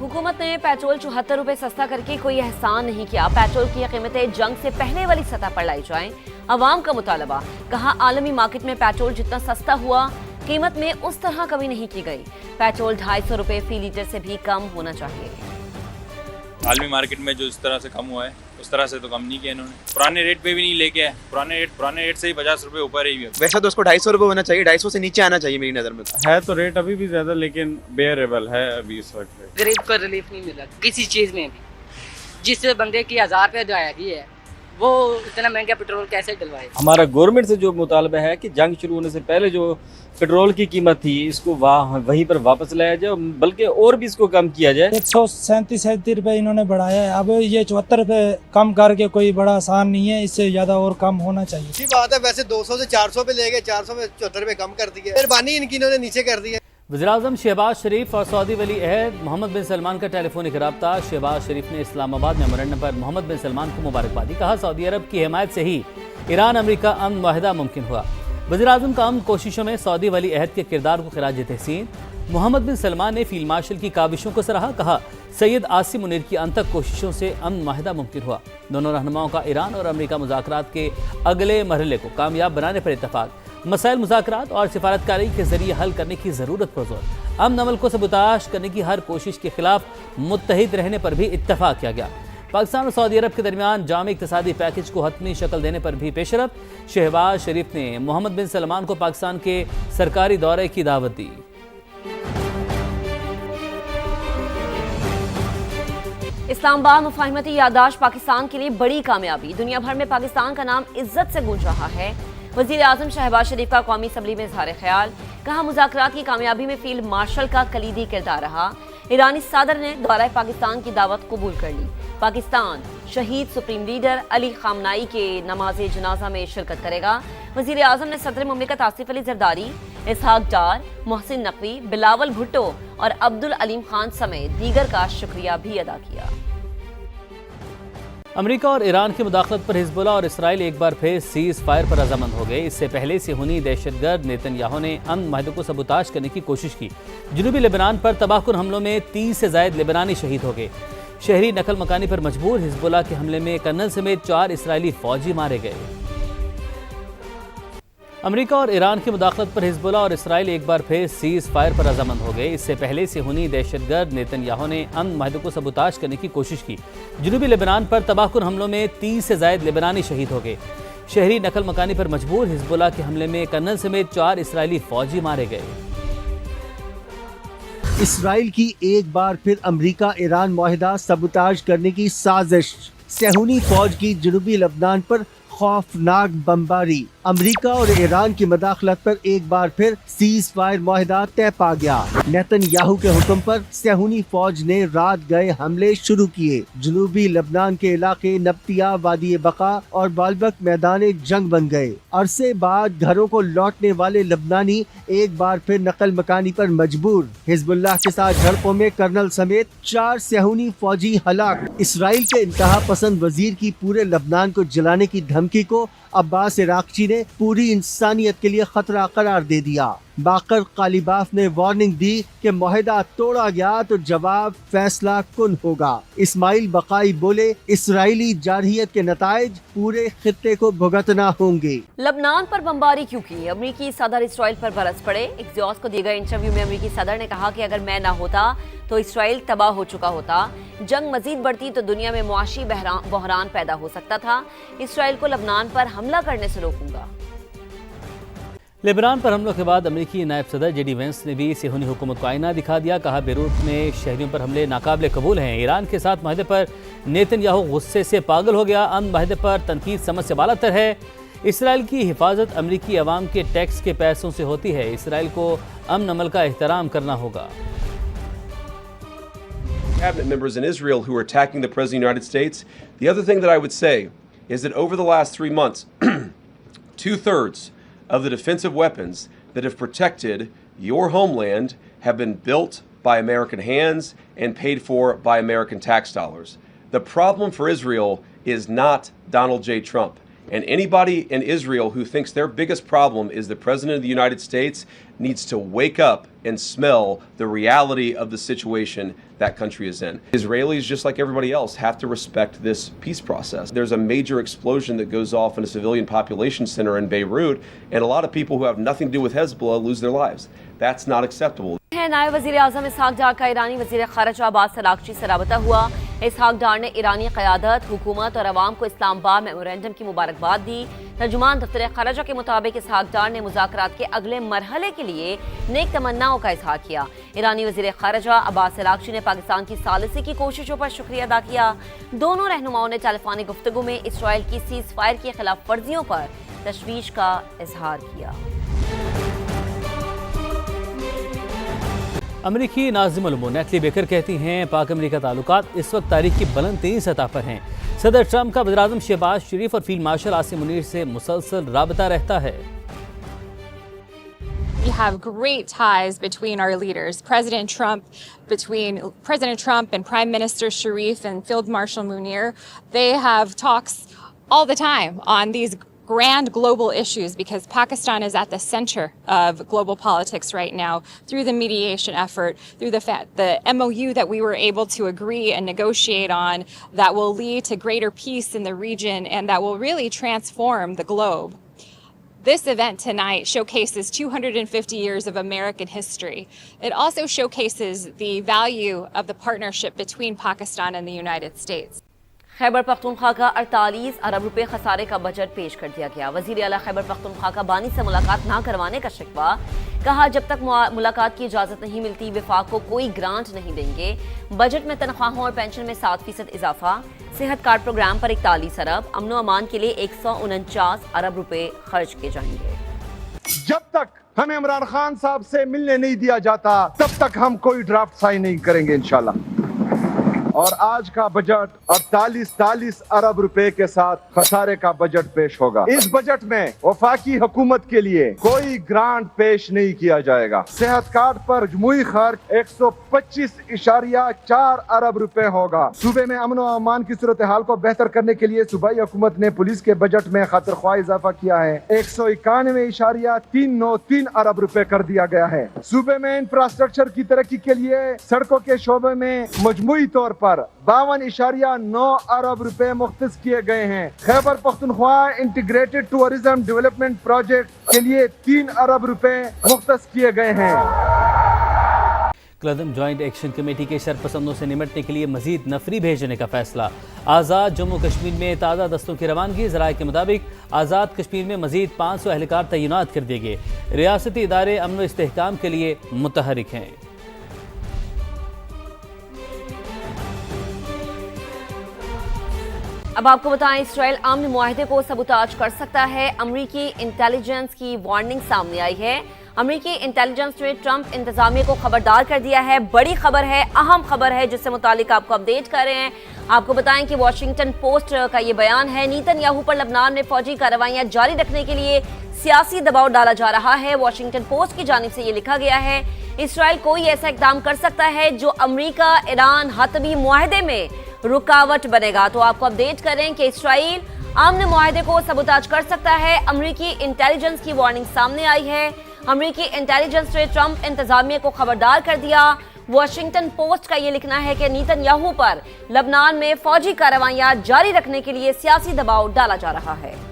हुकूमत ने पेट्रोल 74 रुपए सस्ता करके कोई एहसान नहीं किया। पेट्रोल की कीमतें जंग से पहले वाली सतह पर लाई जाएं, अवाम का मुतालबा। कहा आलमी मार्केट में पेट्रोल जितना सस्ता हुआ, कीमत में उस तरह कमी नहीं की गई। पेट्रोल 250 रुपए फी लीटर से भी कम होना चाहिए। आलमी मार्केट में जो इस तरह से कम हुआ है उस तरह से तो कम नहीं किया इन्होंने। पुराने रेट पे भी नहीं लेके आए, पुराने रेट से ही 50 रुपए ऊपर ही है। वैसा तो उसको 250 रुपए होना चाहिए, 250 से नीचे आना चाहिए मेरी नज़र में। है तो रेट अभी भी ज़्यादा, लेकिन बेयरेबल है अभी इस वक्त। गरीब को रिलीफ नहीं मिला किसी चीज़ में भी। जिस बंदे की 1000 रुपये अदायगी है वो इतना महंगा पेट्रोल कैसे डलवाए। हमारा गवर्नमेंट से जो मुतालबा है कि जंग शुरू होने से पहले जो पेट्रोल की कीमत थी इसको वहीं पर वापस लाया जाए, बल्कि और भी इसको कम किया जाए। 137 रुपये इन्होंने बढ़ाया है, अब ये 74 रुपये कम करके कोई बड़ा आसान नहीं है, इससे ज़्यादा और कम होना चाहिए। अच्छी बात है, वैसे 200 से 400 पे ले गए, 400 पे 74 रुपये कम कर दिए। मेहरबानी इनकी इन्होंने नीचे कर दी है। वज़ीर-ए-आज़म शहबाज शरीफ और सऊदी वली अहद मोहम्मद बिन सलमान का टेलीफोनिक रब्ता। शहबाज शरीफ ने इस्लामाबाद मेमोरेंडम पर मोहम्मद बिन सलमान को मुबारकबादी। कहा सऊदी अरब की हिमायत से ही ईरान अमरीका अमन मुआहदा मुमकिन हुआ। वज़ीर-ए-आज़म का अमन कोशिशों में सऊदी वली अहद के किरदार को खिराज तहसीन। मोहम्मद बिन सलमान ने फील्ड मार्शल की काविशों को सराहा। कहा सैयद आसिम मुनीर की अंतक कोशिशों से अमन मुआहदा मुमकिन हुआ। दोनों रहनुमाओं का ईरान और अमरीका मुज़ाकरात के अगले मरहले को कामयाब बनाने पर इत्तफाक। मसाइल मुज़ाकरात और सिफारतकारी के जरिए हल करने की ज़रूरत पर जोर। अमन अमल को सबूताश करने की हर कोशिश के खिलाफ मुत्तहिद रहने पर भी इत्तफाक किया गया। पाकिस्तान और सऊदी अरब के दरमियान जामी इक़्तिसादी पैकेज को हतमी शक्ल देने पर भी पेशरफ। शहबाज शरीफ ने मोहम्मद बिन सलमान को पाकिस्तान के सरकारी दौरे की दावत दी। इस्लामाबाद मुफाहिमती याददाश्त पाकिस्तान के लिए बड़ी कामयाबी। दुनिया भर में पाकिस्तान का नाम इज्जत से गूंज रहा है। वज़ीर-ए-आज़म शहबाज शरीफ का कौमी असम्बली में इज़हार ख्याल। कहा मुज़ाकरात की कामयाबी में फील्ड मार्शल का कलीदी किरदार रहा। ईरानी सदर ने दौरा पाकिस्तान की दावत कबूल कर ली। पाकिस्तान शहीद सुप्रीम लीडर अली खामनाई के नमाज जनाजा में शिरकत करेगा। वज़ीर-ए-आज़म ने सदर मुमलिकत आसिफ अली ज़रदारी, इसहाक डार, मोहसिन नकवी, बिलावल भुट्टो और अब्दुल अलीम खान समेत दीगर का शुक्रिया भी अदा किया। अमेरिका और ईरान की मुदाखलत पर हिजबुल्लाह और इसराइल एक बार फिर सीज फायर पर रजामंद हो गए। इससे पहले सिहोनी दहशतगर्द नेतन्याहू ने अमन माहदे को सबूताश करने की कोशिश की। जनूबी लेबनान पर तबाहकुन हमलों में 30 से ज़ायद लेबनानी शहीद हो गए। शहरी नकल मकानी पर मजबूर। हिजबुल्लाह के हमले में कर्नल समेत 4 इसराइली फौजी मारे गए। अमेरिका और ईरान की मुदाखलत पर हिजबुल्लाह और इसराइल एक बार फिर सीज फायर पर रजामंद हो गए। इससे पहले सिहोनी दहशतगर्द नेतन्याहू ने अमन माहदे को सबूताश करने की कोशिश की। जनूबी लेबनान पर तबाहकुन हमलों में 30 से ज़ायद लेबनानी शहीद हो गए। शहरी नकल मकानी पर मजबूर। हिजबुल्लाह के हमले में कर्नल समेत 4 इसराइली फौजी मारे गए। इसराइल की एक बार फिर अमेरिका ईरान मुआहदा सबूताज करने की साजिश। सिहोनी फौज की जनूबी लेबनान पर खौफनाक बमबारी। अमेरिका और ईरान की मदाखलत पर एक बार फिर सीज फायर मुआहदा तय पा गया। नेतन्याहू के हुक्म पर सिहोनी फौज ने रात गए हमले शुरू किए। जनूबी लेबनान के इलाके नब्तिया, वादी बका और बालबक मैदान जंग बन गए। अरसे बाद घरों को लौटने वाले लेबनानी एक बार फिर नकल मकानी पर मजबूर। हिजबुल्लाह के साथ झड़पों में कर्नल समेत 4 सिहोनी फौजी हलाक। इसराइल के इंतहा पसंद वजीर की पूरे लेबनान को जलाने की धमकी को अब्बास इराक़ची ने पूरी इंसानियत के लिए खतरा करार दे दिया। बाकर कालिबाफ ने वार्निंग दी कि मुआहदा तोड़ा गया तो जवाब फैसला कुन होगा। इस्माइल बकाई बोले इसराइली जारहियत के नताइज पूरे खित्ते को भुगतना होंगे। लबनान पर बमबारी क्यों की? अमरीकी सदर इसराइल पर बरस पड़े। एक्सियोस को दिए गए इंटरव्यू में अमरीकी सदर ने कहा कि अगर मैं ना होता तो इसराइल तबाह हो चुका होता। जंग मजीद बढ़ती तो दुनिया में मुआशी बहरान पैदा हो सकता था। इसराइल को लबनान पर हमला करने से रोकूंगा। लेबनान पर हमलों के बाद अमेरिकी नायब सदर जेडी वेंस ने भी सिहोनी हुकूमत को आईना दिखा दिया। कहा बेरूत में शहरियों पर हमले नाकाबिले कबूल हैं। ईरान के साथ माहदे पर नेतन्याहू गुस्से से पागल हो गया। अमन माहदे पर तनकीद समझ से बालातर है। इसराइल की हिफाजत अमेरिकी अवाम के टैक्स के पैसों से होती है। इसराइल को अमन अमल का एहतराम करना होगा। Cabinet members in Israel who are attacking the President of the United States. The other thing that I would say is that over the last 3 months, 2/3 of the defensive weapons that have protected your homeland have been built by American hands and paid for by American tax dollars. The problem for Israel is not Donald J. Trump. And anybody in Israel who thinks their biggest problem is the President of the United States needs to wake up and smell the reality of the situation that country is in. Israelis, just like everybody else, have to respect this peace process. There's a major explosion that goes off in a civilian population center in Beirut, and a lot of people who have nothing to do with Hezbollah lose their lives. That's not acceptable. नायब वज़ीर आज़म इसहाक डार का ईरानी वज़ीर ख़ारिजा Abbas Araghchi से राबता हुआ। इसहाक डार ने ईरानी क़यादत, हुकूमत और अवाम को इस्लामाबाद मेमोरेंडम की मुबारकबाद दी। तर्जुमान दफ्तर ख़ारिजा के मुताबिक इसहाक डार ने मुज़ाकरात के अगले मरहले के लिए नेक तमन्नाओं का इज़हार किया। ईरानी वज़ीर ख़ारिजा अब्बास अराग़ची ने पाकिस्तान की सालिसी की कोशिशों पर शुक्रिया अदा किया। दोनों रहनुमाओं ने टेलीफोनिक गुफ्तगू में इसराइल की सीज़ फायर की खिलाफ वर्जियों पर तशवीश का इज़हार किया। अमरीकी नाज़िम उल-उमूर नेटली बेकर कहती हैं पाक अमरीका ताल्लुकात इस वक्त तारीख की बुलंद तरीन सतह पर हैं। सदर ट्रंप का वज़ीर-ए-आज़म शहबाज शरीफ और फील्ड मार्शल आसिम मुनीर से मुसलसल राबता रहता है। We have great ties between our leaders, between President Trump and Prime Minister Sharif and Field Marshal Munir. They have talks all the time on these grand global issues because Pakistan is at the center of global politics right now through the mediation effort, through the MOU that we were able to agree and negotiate on that will lead to greater peace in the region and that will really transform the globe. This event tonight showcases 250 years of American history. It also showcases the value of the partnership between Pakistan and the United States. Khyber Pakhtunkhwa का 48 अरब रुपए खसारे का budget पेश कर दिया गया। वज़ीर आला खैबर पख्तूनख्वा का बानी से मुलाकात ना करवाने का शिकवा। कहा जब तक मुलाकात की इजाज़त नहीं मिलती वफाक को कोई ग्रांट नहीं देंगे। बजट में तनख्वाहों और पेंशन में 7% इजाफा। सेहत कार्ड प्रोग्राम पर 41 अरब, अमन अमान के लिए 149 अरब रुपए खर्च किए जाएंगे। जब तक हमें इमरान खान साहब से मिलने नहीं दिया जाता तब तक हम कोई ड्राफ्ट साइन नहीं करेंगे इंशाल्लाह। और आज का बजट 48 अरब रुपए के साथ खसारे का बजट पेश होगा। इस बजट में वफाकी हुकूमत के लिए कोई ग्रांट पेश नहीं किया जाएगा। सेहत कार्ड पर मजमूई खर्च 125.4 अरब रुपए होगा। सूबे में अमन और अमान की सूरत हाल को बेहतर करने के लिए सूबाई हुकूमत ने पुलिस के बजट में खातिर ख्वाह इजाफा किया है। 191.393 अरब रुपए कर दिया गया है। सूबे में इंफ्रास्ट्रक्चर की तरक्की के लिए सड़कों के शोबे में मजमूई तौर पर 52.9 अरब रुपए मुख्तस किए गए हैं। Khyber Pakhtunkhwa integrated tourism development project के लिए 3 अरब रुपए मुख्तस किए गए हैं। क्लदम जॉइंट एक्शन कमेटी के शरपसंदों से निमटने के लिए मजीद नफरी भेजने का फैसला। आज़ाद जम्मू कश्मीर में ताज़ा दस्तों की रवानगी। ज़राए के मुताबिक आज़ाद कश्मीर में मजीद 500 एहलकार तैनात कर दिए गए। रियासती इदारे अमन व इस्तेहकाम के लिए मुतहरिक हैं। अब आपको बताएं इसराइल अमन मुआहदे को सबूताज कर सकता है। अमरीकी इंटेलिजेंस की वार्निंग सामने आई है। अमरीकी इंटेलिजेंस ने ट्रंप इंतजामिया को खबरदार कर दिया है। बड़ी खबर है, अहम खबर है जिससे मुतालिक आपको अपडेट कर रहे हैं। आपको बताएं कि वॉशिंगटन पोस्ट का ये बयान है। नेतन्याहू पर लबनान में फौजी कार्रवाइयां जारी रखने के लिए सियासी दबाव डाला जा रहा है। वॉशिंगटन पोस्ट की जानिब से ये लिखा गया है इसराइल कोई ऐसा इकदाम कर सकता है जो अमरीका ईरान हतमी मुआहदे में रुकावट बनेगा। तो आपको अपडेट करें कि इसराइल अमन मुआहदे को सबूताज कर सकता है। अमरीकी इंटेलिजेंस की वार्निंग सामने आई है। अमरीकी इंटेलिजेंस ने ट्रंप इंतजामिया को खबरदार कर दिया। वॉशिंगटन पोस्ट का ये लिखना है कि नेतन्याहू पर लबनान में फौजी कार्रवाइयां जारी रखने के लिए सियासी दबाव डाला जा रहा है।